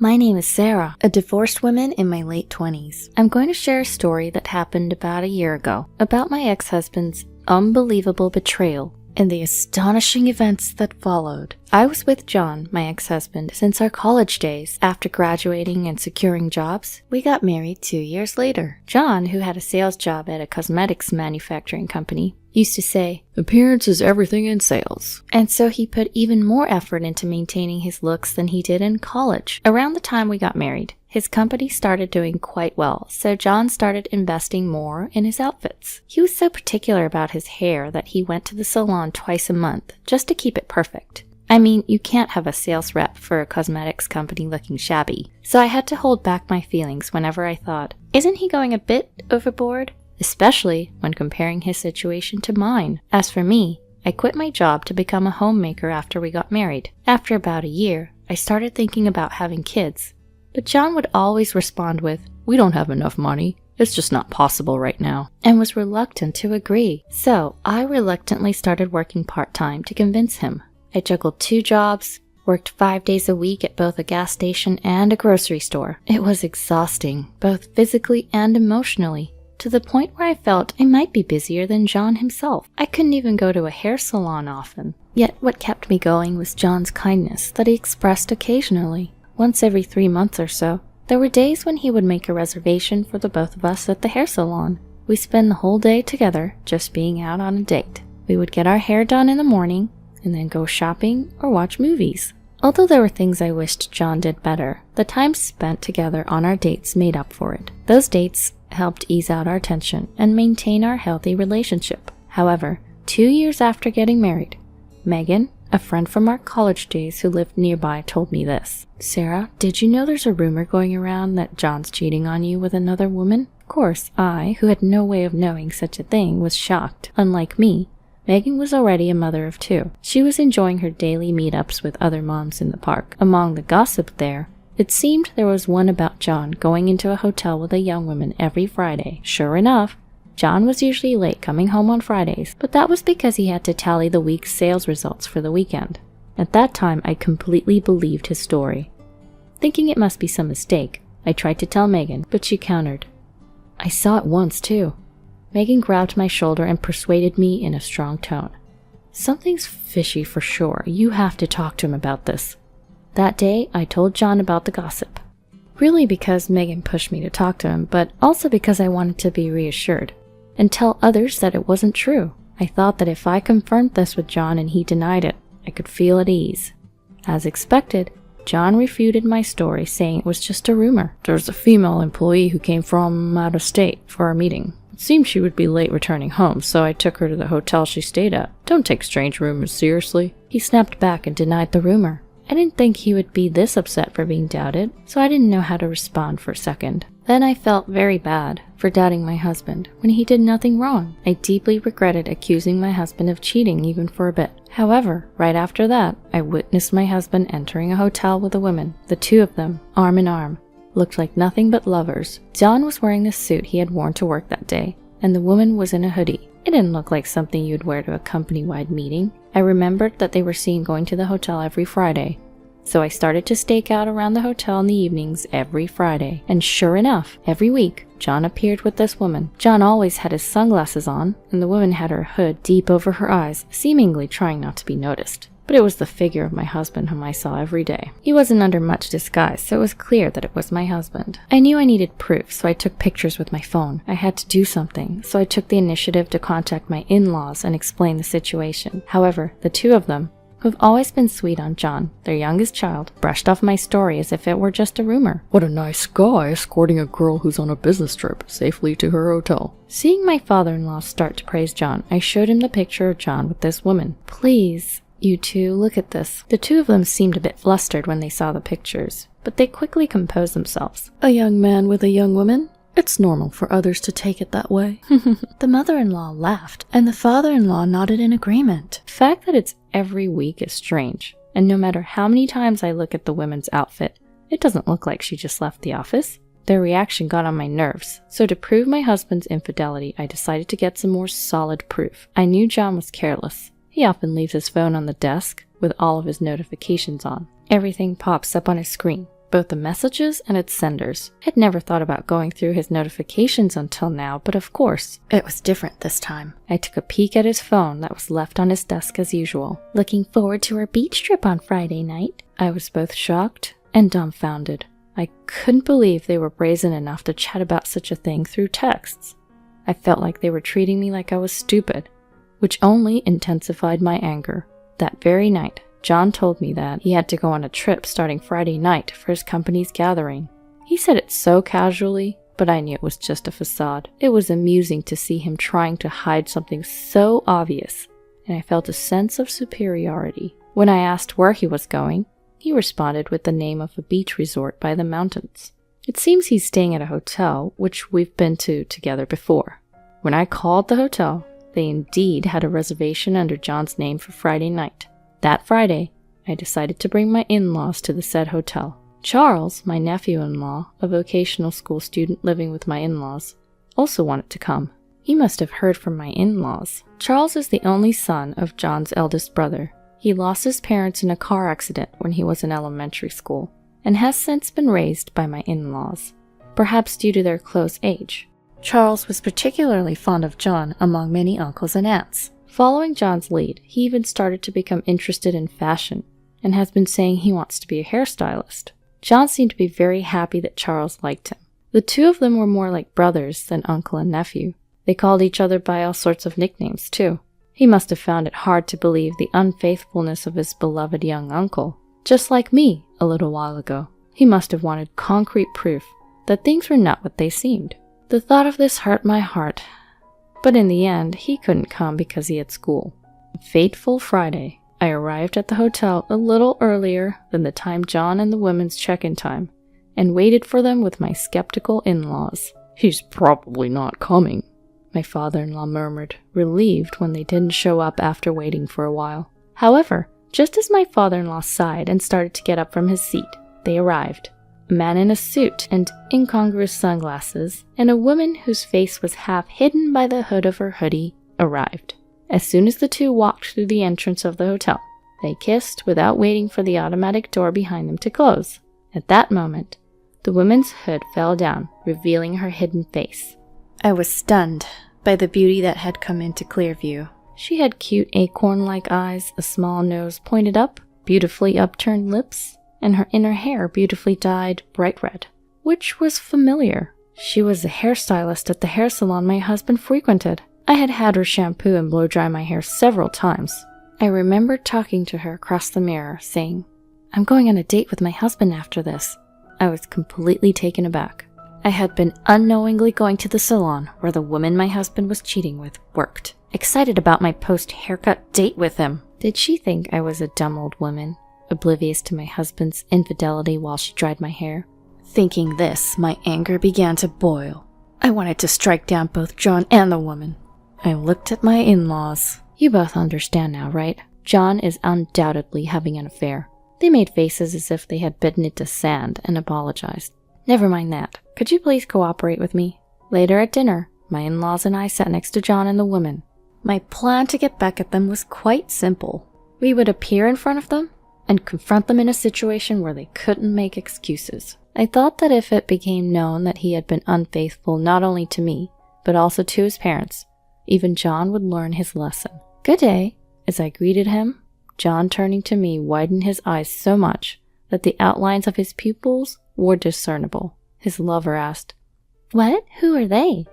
My name is Sarah, a divorced woman in my late 20s. I'm going to share a story that happened about a year ago about my ex-husband's unbelievable betrayal and the astonishing events that followed. I was with John, my ex-husband, since our college days. After graduating and securing jobs, we got married 2 years later. John, who had a sales job at a cosmetics manufacturing company, used to say, "Appearance is everything in sales." And so he put even more effort into maintaining his looks than he did in college. Around the time we got married, his company started doing quite well, so John started investing more in his outfits. He was so particular about his hair that he went to the salon twice a month just to keep it perfect. I mean, you can't have a sales rep for a cosmetics company looking shabby. So I had to hold back my feelings whenever I thought, isn't he going a bit overboard? Especially when comparing his situation to mine. As for me, I quit my job to become a homemaker after we got married. After about a year, I started thinking about having kids. But John would always respond with, "We don't have enough money. It's just not possible right now," and was reluctant to agree. So I reluctantly started working part-time to convince him. I juggled 2 jobs, worked 5 days a week at both a gas station and a grocery store. It was exhausting, both physically and emotionally, to the point where I felt I might be busier than John himself. I couldn't even go to a hair salon often. Yet what kept me going was John's kindness that he expressed occasionally. Once every 3 months or so, there were days when he would make a reservation for the both of us at the hair salon. We spend the whole day together, just being out on a date. We would get our hair done in the morning, and then go shopping or watch movies. Although there were things I wished John did better, the time spent together on our dates made up for it. Those dates helped ease out our tension and maintain our healthy relationship. However, 2 years after getting married, Megan, a friend from our college days who lived nearby, told me this. "Sarah, did you know there's a rumor going around that John's cheating on you with another woman?" Of course, I, who had no way of knowing such a thing, was shocked. Unlike me, Megan was already a mother of 2. She was enjoying her daily meetups with other moms in the park. Among the gossip there, it seemed there was one about John going into a hotel with a young woman every Friday. Sure enough, John was usually late coming home on Fridays, but that was because he had to tally the week's sales results for the weekend. At that time, I completely believed his story. Thinking it must be some mistake, I tried to tell Megan, but she countered, "I saw it once too." Megan grabbed my shoulder and persuaded me in a strong tone. "Something's fishy for sure. You have to talk to him about this." That day, I told John about the gossip. Really because Megan pushed me to talk to him, but also because I wanted to be reassured and tell others that it wasn't true. I thought that if I confirmed this with John and he denied it, I could feel at ease. As expected, John refuted my story, saying it was just a rumor. "There's a female employee who came from out of state for our meeting. It seemed she would be late returning home, so I took her to the hotel she stayed at. Don't take strange rumors seriously." He snapped back and denied the rumor. I didn't think he would be this upset for being doubted, so I didn't know how to respond for a second. Then I felt very bad for doubting my husband when he did nothing wrong. I deeply regretted accusing my husband of cheating even for a bit. However, right after that, I witnessed my husband entering a hotel with a woman. The 2 of them, arm in arm, looked like nothing but lovers. John was wearing the suit he had worn to work that day, and the woman was in a hoodie. It didn't look like something you'd wear to a company-wide meeting. I remembered that they were seen going to the hotel every Friday, so I started to stake out around the hotel in the evenings every Friday. And sure enough, every week, John appeared with this woman. John always had his sunglasses on, and the woman had her hood deep over her eyes, seemingly trying not to be noticed. But it was the figure of my husband whom I saw every day. He wasn't under much disguise, so it was clear that it was my husband. I knew I needed proof, so I took pictures with my phone. I had to do something, so I took the initiative to contact my in-laws and explain the situation. However, the 2 of them, who've always been sweet on John, their youngest child, brushed off my story as if it were just a rumor. "What a nice guy escorting a girl who's on a business trip safely to her hotel." Seeing my father-in-law start to praise John, I showed him the picture of John with this woman. "Please, you 2, look at this." The 2 of them seemed a bit flustered when they saw the pictures, but they quickly composed themselves. "A young man with a young woman? It's normal for others to take it that way." The mother-in-law laughed, and the father-in-law nodded in agreement. The fact that it's every week is strange, and no matter how many times I look at the woman's outfit, it doesn't look like she just left the office. Their reaction got on my nerves, so to prove my husband's infidelity, I decided to get some more solid proof. I knew John was careless. He often leaves his phone on the desk with all of his notifications on. Everything pops up on his screen. both the messages and its senders. I'd never thought about going through his notifications until now, but of course, it was different this time. I took a peek at his phone that was left on his desk as usual. "Looking forward to our beach trip on Friday night?" I was both shocked and dumbfounded. I couldn't believe they were brazen enough to chat about such a thing through texts. I felt like they were treating me like I was stupid, which only intensified my anger. That very night, John told me that he had to go on a trip starting Friday night for his company's gathering. He said it so casually, but I knew it was just a facade. It was amusing to see him trying to hide something so obvious, and I felt a sense of superiority. When I asked where he was going, he responded with the name of a beach resort by the mountains. It seems he's staying at a hotel, which we've been to together before. When I called the hotel, they indeed had a reservation under John's name for Friday night. That Friday, I decided to bring my in-laws to the said hotel. Charles, my nephew-in-law, a vocational school student living with my in-laws, also wanted to come. He must have heard from my in-laws. Charles is the only son of John's eldest brother. He lost his parents in a car accident when he was in elementary school, and has since been raised by my in-laws, perhaps due to their close age. Charles was particularly fond of John among many uncles and aunts. Following John's lead, he even started to become interested in fashion, and has been saying he wants to be a hairstylist. John seemed to be very happy that Charles liked him. The two of them were more like brothers than uncle and nephew. They called each other by all sorts of nicknames, too. He must have found it hard to believe the unfaithfulness of his beloved young uncle. Just like me a little while ago. He must have wanted concrete proof that things were not what they seemed. The thought of this hurt my heart. But in the end, he couldn't come because he had school. Fateful Friday, I arrived at the hotel a little earlier than the time John and the women's check-in time, and waited for them with my skeptical in-laws. "He's probably not coming," my father-in-law murmured, relieved when they didn't show up after waiting for a while. However, just as my father-in-law sighed and started to get up from his seat, they arrived. A man in a suit and incongruous sunglasses, and a woman whose face was half hidden by the hood of her hoodie, arrived. As soon as the two walked through the entrance of the hotel, they kissed without waiting for the automatic door behind them to close. At that moment, the woman's hood fell down, revealing her hidden face. I was stunned by the beauty that had come into clear view. She had cute acorn-like eyes, a small nose pointed up, beautifully upturned lips, and her inner hair beautifully dyed bright red, which was familiar. She was a hairstylist at the hair salon my husband frequented. I had had her shampoo and blow-dry my hair several times. I remembered talking to her across the mirror, saying, "I'm going on a date with my husband after this." I was completely taken aback. I had been unknowingly going to the salon where the woman my husband was cheating with worked, excited about my post-haircut date with him. Did she think I was a dumb old woman, oblivious to my husband's infidelity while she dried my hair? Thinking this, my anger began to boil. I wanted to strike down both John and the woman. I looked at my in-laws. You both understand now, right? John is undoubtedly having an affair. They made faces as if they had bitten into sand and apologized. Never mind that. Could you please cooperate with me? Later at dinner, my in-laws and I sat next to John and the woman. My plan to get back at them was quite simple. We would appear in front of them and confront them in a situation where they couldn't make excuses. I thought that if it became known that he had been unfaithful not only to me, but also to his parents, even John would learn his lesson. "Good day." As I greeted him, John, turning to me, widened his eyes so much that the outlines of his pupils were discernible. His lover asked, "What? Who are they?"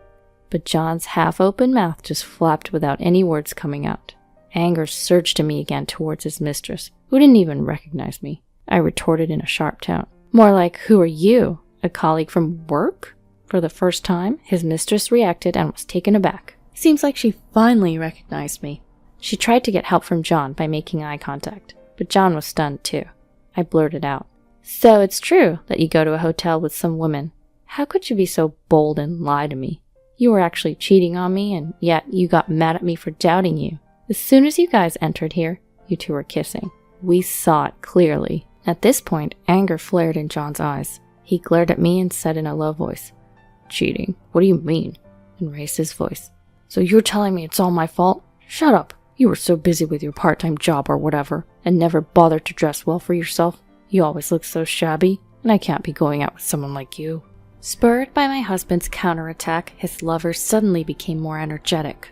But John's half-open mouth just flapped without any words coming out. Anger surged in me again towards his mistress, who didn't even recognize me. I retorted in a sharp tone. "More like, who are you? A colleague from work?" For the first time, his mistress reacted and was taken aback. Seems like she finally recognized me. She tried to get help from John by making eye contact, but John was stunned too. I blurted out, "So it's true that you go to a hotel with some woman. How could you be so bold and lie to me? You were actually cheating on me, and yet you got mad at me for doubting you. As soon as you guys entered here, you two were kissing. We saw it clearly." At this point, anger flared in John's eyes. He glared at me and said in a low voice, "Cheating? What do you mean?" and raised his voice. "So you're telling me it's all my fault? Shut up. You were so busy with your part-time job or whatever, and never bothered to dress well for yourself. You always look so shabby, and I can't be going out with someone like you." Spurred by my husband's counterattack, his lover suddenly became more energetic.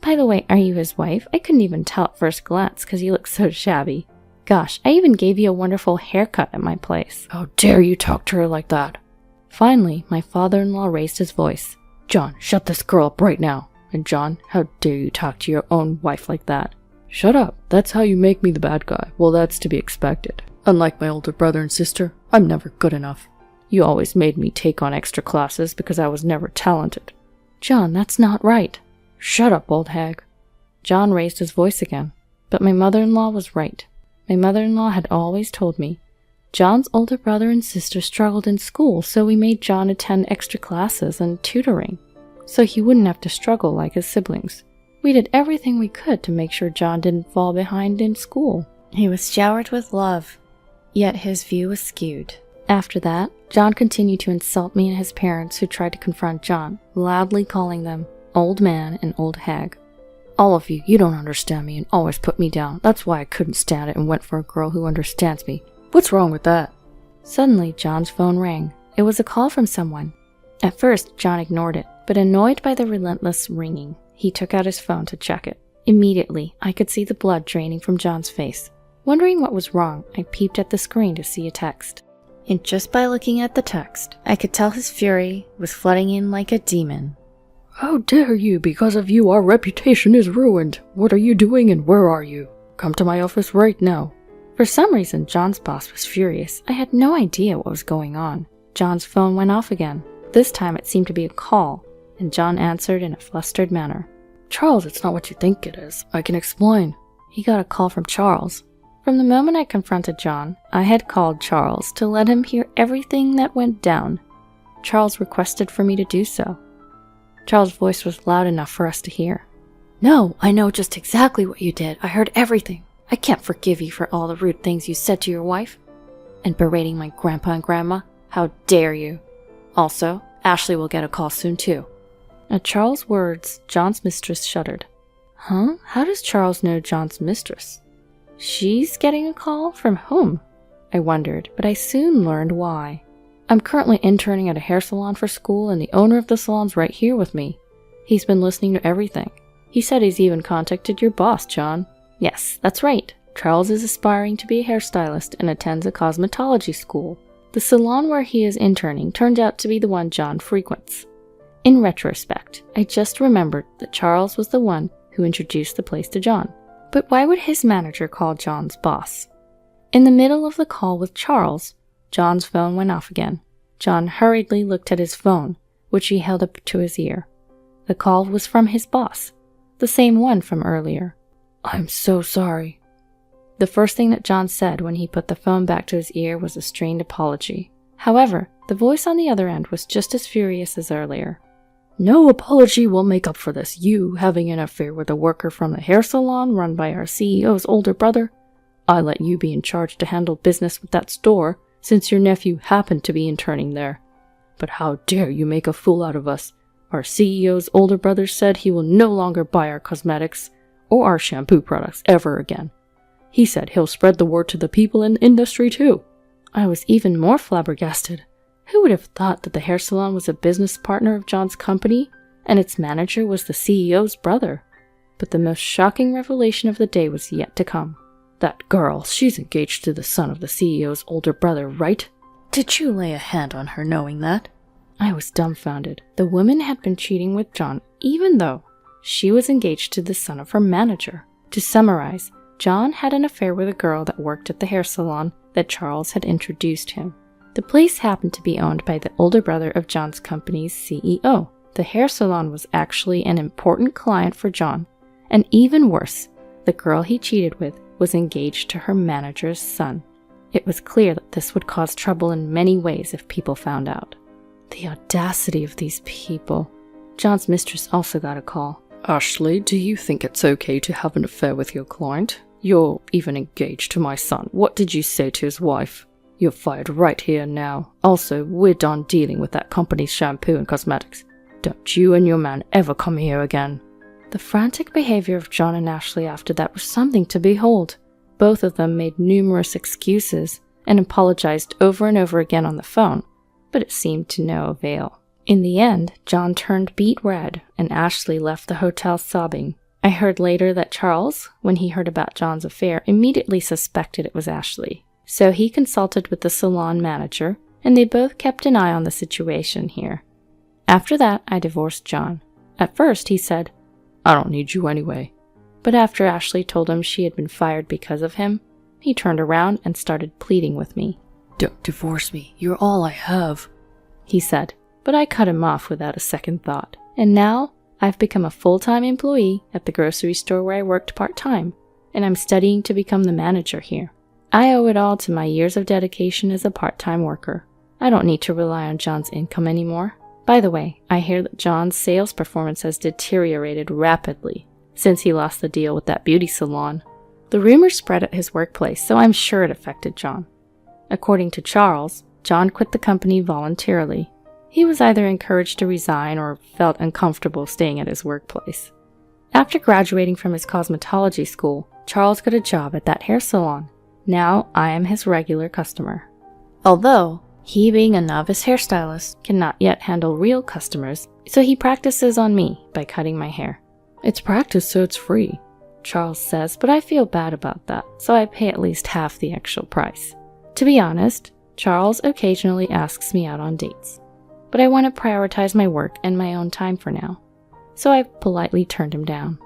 "By the way, are you his wife? I couldn't even tell at first glance because you look so shabby. Gosh, I even gave you a wonderful haircut at my place." "How dare you talk to her like that?" Finally, my father-in-law raised his voice. "John, shut this girl up right now. And John, how dare you talk to your own wife like that?" "Shut up. That's how you make me the bad guy." "Well, that's to be expected. Unlike my older brother and sister, I'm never good enough. You always made me take on extra classes because I was never talented." "John, that's not right." "Shut up, old hag." John raised his voice again, but my mother-in-law was right. My mother-in-law had always told me, John's older brother and sister struggled in school, so we made John attend extra classes and tutoring, so he wouldn't have to struggle like his siblings. We did everything we could to make sure John didn't fall behind in school. He was showered with love, yet his view was skewed. After that, John continued to insult me and his parents, who tried to confront John, loudly calling them old man and old hag. "All of you don't understand me and always put me down. That's why I couldn't stand it and went for a girl who understands me. What's wrong with that?" Suddenly, John's phone rang. It was a call from someone. At first, John ignored it, but annoyed by the relentless ringing, he took out his phone to check it. Immediately, I could see the blood draining from John's face. Wondering what was wrong, I peeped at the screen to see a text. And just by looking at the text, I could tell his fury was flooding in like a demon. "How dare you? Because of you, our reputation is ruined. What are you doing and where are you? Come to my office right now." For some reason, John's boss was furious. I had no idea what was going on. John's phone went off again. This time it seemed to be a call, and John answered in a flustered manner. "Charles, it's not what you think it is. I can explain." He got a call from Charles. From the moment I confronted John, I had called Charles to let him hear everything that went down. Charles requested for me to do so. Charles' voice was loud enough for us to hear. "No, I know just exactly what you did. I heard everything. I can't forgive you for all the rude things you said to your wife. And berating my grandpa and grandma. How dare you? Also, Ashley will get a call soon too." At Charles' words, John's mistress shuddered. Huh? How does Charles know John's mistress? She's getting a call? From whom? I wondered, but I soon learned why. "I'm currently interning at a hair salon for school, and the owner of the salon's right here with me. He's been listening to everything. He said he's even contacted your boss, John." "Yes, that's right. Charles is aspiring to be a hairstylist and attends a cosmetology school. The salon where he is interning turned out to be the one John frequents. In retrospect, I just remembered that Charles was the one who introduced the place to John. But why would his manager call John's boss?" In the middle of the call with Charles, John's phone went off again. John hurriedly looked at his phone, which he held up to his ear. The call was from his boss, the same one from earlier. "I'm so sorry." The first thing that John said when he put the phone back to his ear was a strained apology. However, the voice on the other end was just as furious as earlier. "No apology will make up for this. You having an affair with a worker from the hair salon run by our CEO's older brother. I let you be in charge to handle business with that store, since your nephew happened to be interning there. But how dare you make a fool out of us? Our CEO's older brother said he will no longer buy our cosmetics or our shampoo products ever again. He said he'll spread the word to the people in the industry too." I was even more flabbergasted. Who would have thought that the hair salon was a business partner of John's company, and its manager was the CEO's brother? But the most shocking revelation of the day was yet to come. "That girl, she's engaged to the son of the CEO's older brother, right? Did you lay a hand on her knowing that?" I was dumbfounded. The woman had been cheating with John, even though she was engaged to the son of her manager. To summarize, John had an affair with a girl that worked at the hair salon that Charles had introduced him. The place happened to be owned by the older brother of John's company's CEO. The hair salon was actually an important client for John, and even worse, the girl he cheated with was engaged to her manager's son. It was clear that this would cause trouble in many ways if people found out. The audacity of these people. John's mistress also got a call. "Ashley, do you think it's okay to have an affair with your client? You're even engaged to my son. What did you say to his wife? You're fired right here and now. Also, we're done dealing with that company's shampoo and cosmetics. Don't you and your man ever come here again." The frantic behavior of John and Ashley after that was something to behold. Both of them made numerous excuses, and apologized over and over again on the phone, but it seemed to no avail. In the end, John turned beet red, and Ashley left the hotel sobbing. I heard later that Charles, when he heard about John's affair, immediately suspected it was Ashley. So he consulted with the salon manager, and they both kept an eye on the situation here. After that, I divorced John. At first, he said, "I don't need you anyway." But after Ashley told him she had been fired because of him, he turned around and started pleading with me. "Don't divorce me. You're all I have," he said. But I cut him off without a second thought. And now, I've become a full-time employee at the grocery store where I worked part-time, and I'm studying to become the manager here. I owe it all to my years of dedication as a part-time worker. I don't need to rely on John's income anymore. By the way, I hear that John's sales performance has deteriorated rapidly since he lost the deal with that beauty salon. The rumors spread at his workplace, so I'm sure it affected John. According to Charles, John quit the company voluntarily. He was either encouraged to resign or felt uncomfortable staying at his workplace. After graduating from his cosmetology school, Charles got a job at that hair salon. Now I am his regular customer. Although, he being a novice hairstylist cannot yet handle real customers, so he practices on me by cutting my hair. "It's practice, so it's free," Charles says, but I feel bad about that, so I pay at least half the actual price. To be honest, Charles occasionally asks me out on dates, but I want to prioritize my work and my own time for now, so I politely turned him down.